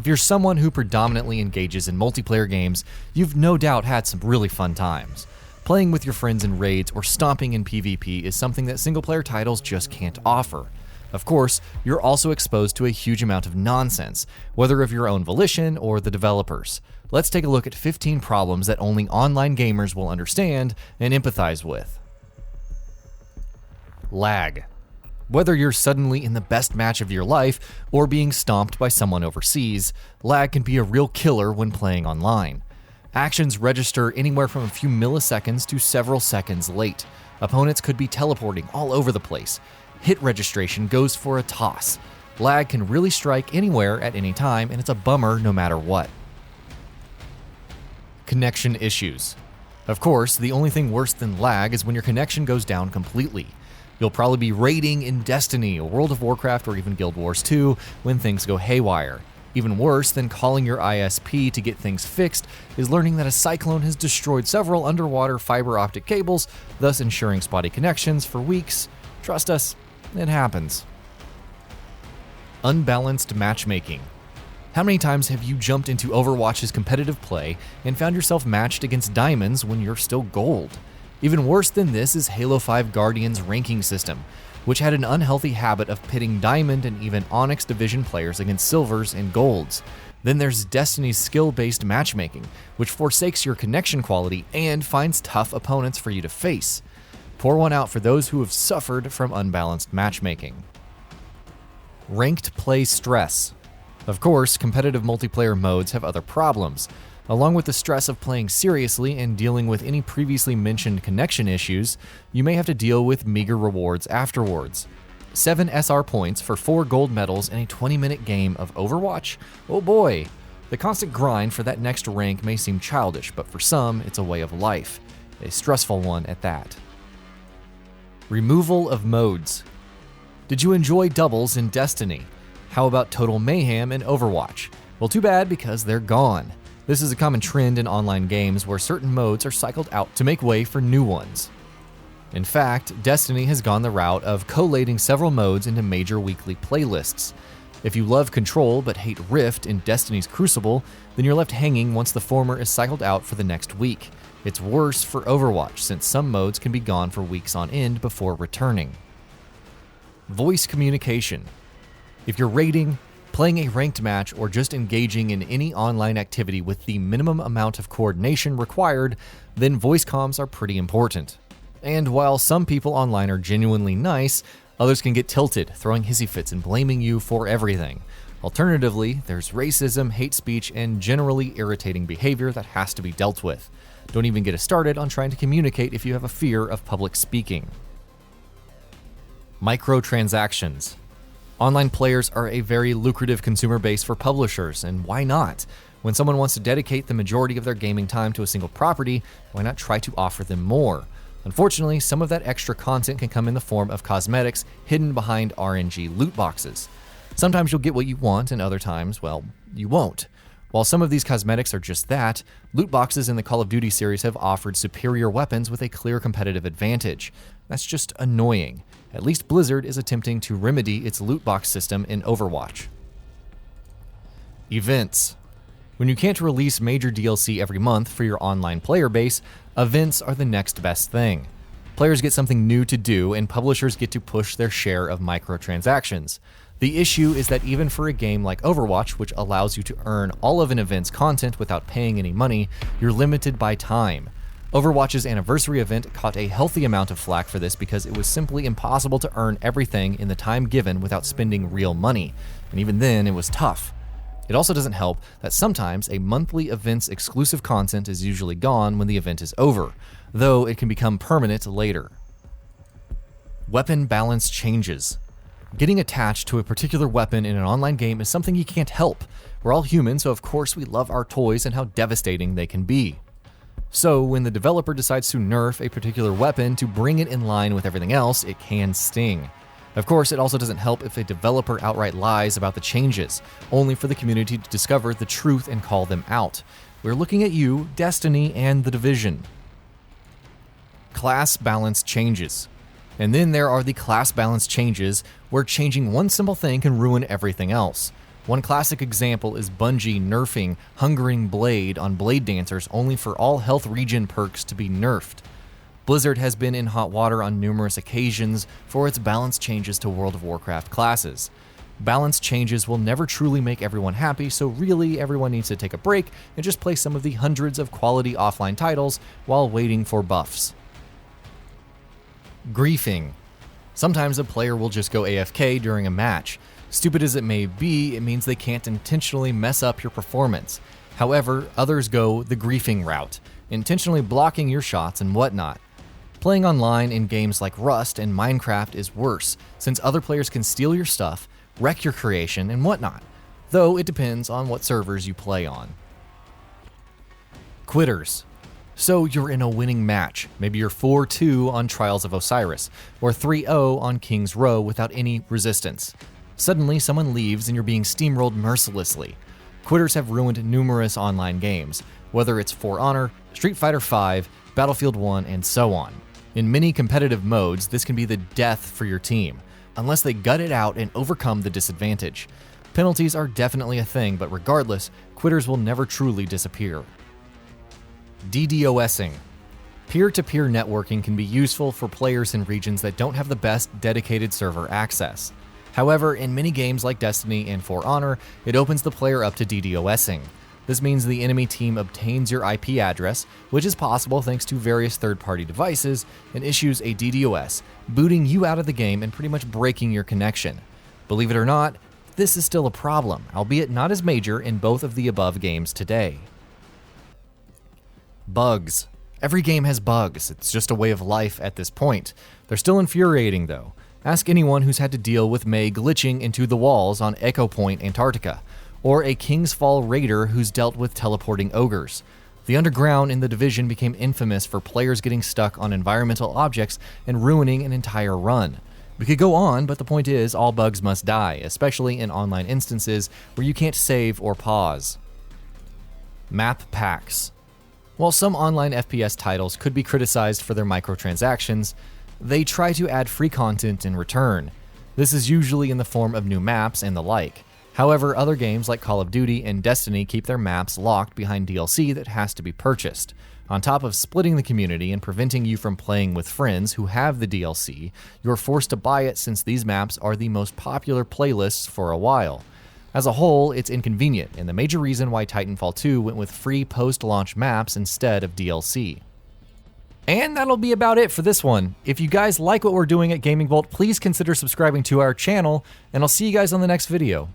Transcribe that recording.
If you're someone who predominantly engages in multiplayer games, you've no doubt had some really fun times. Playing with your friends in raids or stomping in PvP is something that single-player titles just can't offer. Of course, you're also exposed to a huge amount of nonsense, whether of your own volition or the developers. Let's take a look at 15 problems that only online gamers will understand and empathize with. Lag. Whether you're suddenly in the best match of your life or being stomped by someone overseas, lag can be a real killer when playing online. Actions register anywhere from a few milliseconds to several seconds late. Opponents could be teleporting all over the place. Hit registration goes for a toss. Lag can really strike anywhere at any time, and it's a bummer no matter what. Connection issues. Of course, the only thing worse than lag is when your connection goes down completely. You'll probably be raiding in Destiny, or World of Warcraft, or even Guild Wars 2 when things go haywire. Even worse than calling your ISP to get things fixed is learning that a cyclone has destroyed several underwater fiber optic cables, thus ensuring spotty connections for weeks. Trust us, it happens. Unbalanced matchmaking. How many times have you jumped into Overwatch's competitive play and found yourself matched against diamonds when you're still gold? Even worse than this is Halo 5 Guardian's ranking system, which had an unhealthy habit of pitting Diamond and even Onyx Division players against Silvers and Golds. Then there's Destiny's skill-based matchmaking, which forsakes your connection quality and finds tough opponents for you to face. Pour one out for those who have suffered from unbalanced matchmaking. Ranked play stress. Of course, competitive multiplayer modes have other problems. Along with the stress of playing seriously and dealing with any previously mentioned connection issues, you may have to deal with meager rewards afterwards. 7 SR points for 4 gold medals in a 20-minute game of Overwatch? Oh boy! The constant grind for that next rank may seem childish, but for some, it's a way of life. A stressful one at that. Removal of modes. Did you enjoy doubles in Destiny? How about Total Mayhem in Overwatch? Well, too bad because they're gone. This is a common trend in online games where certain modes are cycled out to make way for new ones. In fact, Destiny has gone the route of collating several modes into major weekly playlists. If you love Control but hate Rift in Destiny's Crucible, then you're left hanging once the former is cycled out for the next week. It's worse for Overwatch since some modes can be gone for weeks on end before returning. Voice communication. If you're raiding, playing a ranked match, or just engaging in any online activity with the minimum amount of coordination required, then voice comms are pretty important. And while some people online are genuinely nice, others can get tilted, throwing hissy fits and blaming you for everything. Alternatively, there's racism, hate speech, and generally irritating behavior that has to be dealt with. Don't even get us started on trying to communicate if you have a fear of public speaking. Microtransactions. Online players are a very lucrative consumer base for publishers, and why not? When someone wants to dedicate the majority of their gaming time to a single property, why not try to offer them more? Unfortunately, some of that extra content can come in the form of cosmetics hidden behind RNG loot boxes. Sometimes you'll get what you want, and other times, well, you won't. While some of these cosmetics are just that, loot boxes in the Call of Duty series have offered superior weapons with a clear competitive advantage. That's just annoying. At least Blizzard is attempting to remedy its loot box system in Overwatch. Events. When you can't release major DLC every month for your online player base, events are the next best thing. Players get something new to do, and publishers get to push their share of microtransactions. The issue is that even for a game like Overwatch, which allows you to earn all of an event's content without paying any money, you're limited by time. Overwatch's anniversary event caught a healthy amount of flack for this because it was simply impossible to earn everything in the time given without spending real money, and even then it was tough. It also doesn't help that sometimes a monthly event's exclusive content is usually gone when the event is over, though it can become permanent later. Weapon balance changes. Getting attached to a particular weapon in an online game is something you can't help. We're all human, so of course we love our toys and how devastating they can be. So when the developer decides to nerf a particular weapon to bring it in line with everything else, it can sting. Of course, it also doesn't help if a developer outright lies about the changes, only for the community to discover the truth and call them out. We're looking at you, Destiny, and The Division. Class balance changes. And then there are the class balance changes, where changing one simple thing can ruin everything else. One classic example is Bungie nerfing Hungering Blade on Blade Dancers only for all health regen perks to be nerfed. Blizzard has been in hot water on numerous occasions for its balance changes to World of Warcraft classes. Balance changes will never truly make everyone happy, so really everyone needs to take a break and just play some of the hundreds of quality offline titles while waiting for buffs. Griefing. Sometimes a player will just go AFK during a match. Stupid as it may be, it means they can't intentionally mess up your performance. However, others go the griefing route, intentionally blocking your shots and whatnot. Playing online in games like Rust and Minecraft is worse, since other players can steal your stuff, wreck your creation, and whatnot, though it depends on what servers you play on. Quitters. So you're in a winning match, maybe you're 4-2 on Trials of Osiris, or 3-0 on King's Row without any resistance. Suddenly someone leaves and you're being steamrolled mercilessly. Quitters have ruined numerous online games, whether it's For Honor, Street Fighter V, Battlefield 1, and so on. In many competitive modes, this can be the death for your team, unless they gut it out and overcome the disadvantage. Penalties are definitely a thing, but regardless, quitters will never truly disappear. DDoSing. Peer-to-peer networking can be useful for players in regions that don't have the best dedicated server access. However, in many games like Destiny and For Honor, it opens the player up to DDoSing. This means the enemy team obtains your IP address, which is possible thanks to various third-party devices, and issues a DDoS, booting you out of the game and pretty much breaking your connection. Believe it or not, this is still a problem, albeit not as major in both of the above games today. Bugs. Every game has bugs, it's just a way of life at this point. They're still infuriating though. Ask anyone who's had to deal with May glitching into the walls on Echo Point, Antarctica, or a King's Fall raider who's dealt with teleporting ogres. The underground in the Division became infamous for players getting stuck on environmental objects and ruining an entire run. We could go on, but the point is all bugs must die, especially in online instances where you can't save or pause. Map packs. While some online FPS titles could be criticized for their microtransactions, they try to add free content in return. This is usually in the form of new maps and the like. However, other games like Call of Duty and Destiny keep their maps locked behind DLC that has to be purchased. On top of splitting the community and preventing you from playing with friends who have the DLC, you're forced to buy it since these maps are the most popular playlists for a while. As a whole, it's inconvenient, and the major reason why Titanfall 2 went with free post-launch maps instead of DLC. And that'll be about it for this one. If you guys like what we're doing at GamingBolt, please consider subscribing to our channel, and I'll see you guys on the next video.